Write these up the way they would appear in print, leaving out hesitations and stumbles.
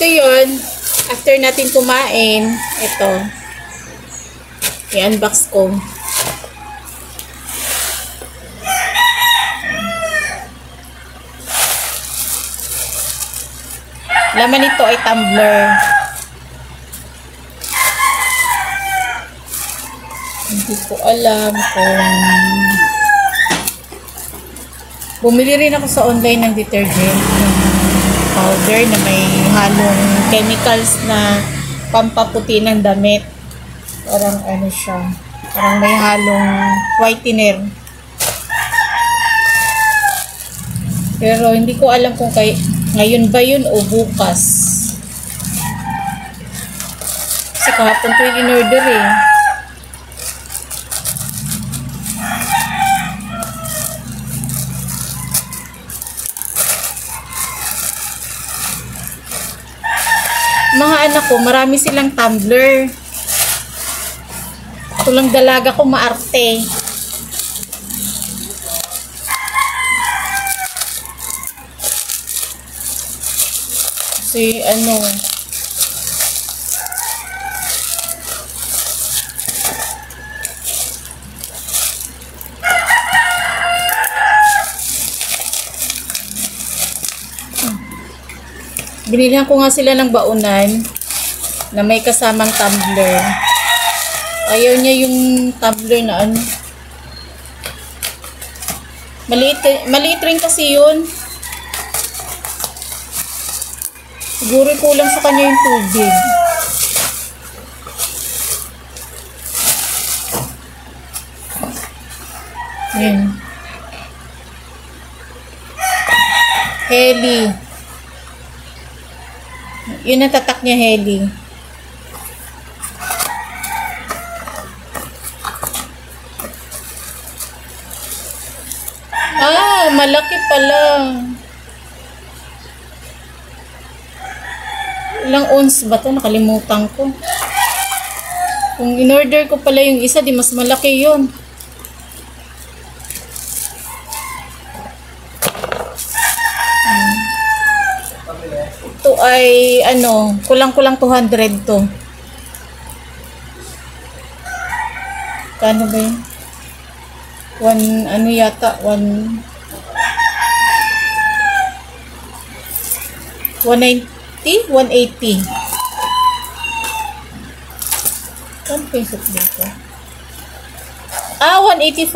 So yun, after natin kumain, ito, i-unbox ko. Laman nito ay tumbler. Hindi ko alam kung... Bumili rin ako sa online ng detergent, powder na may halong chemicals na pampaputi ng damit. Parang ano siya, parang may halong whitener. Pero hindi ko alam kung ngayon ba yun o bukas. Kasi kahapon ko yung in-order eh. Mga anak ko, marami silang tumbler. Tulang dalaga ko maarte. Kasi ano, binilihan ko nga sila ng baunan na may kasamang tumbler. Ayaw niya yung tumbler na ano. Maliit rin kasi yun. Siguro kulang sa kanya yung tubig. Yan. Heli. Yun ang tatak niya, Heli. Ah, malaki pala. Ilang ounce ba ito? Nakalimutan ko. Kung in-order ko pala yung isa, di mas malaki yun. Ito ay, ano, kulang-kulang 200 to. Kano ba yun? Ano yata? 190? 180. Saan peso dito? Ah, 185.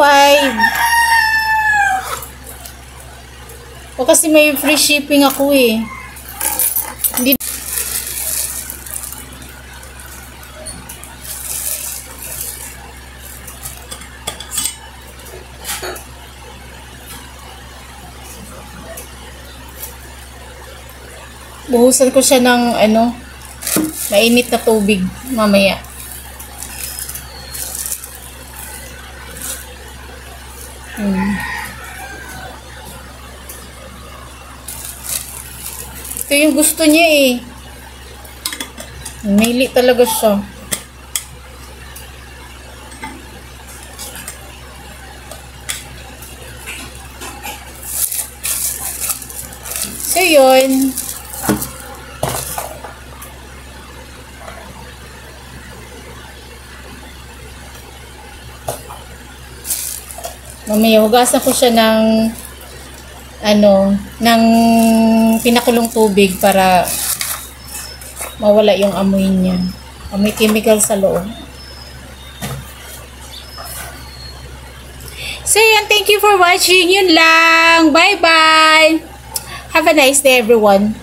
O kasi may free shipping ako eh. Hindi. Buhusan ko siya ng ano, mainit na tubig mamaya. Ito yung gusto niya eh. Mili talaga siya. So yun. Mamaya hugasan ko siya ng ano, ng pinakulong tubig para mawala yung amoy niya. Amoy chemical sa loob. So yan, thank you for watching. Yun lang. Bye-bye. Have a nice day everyone.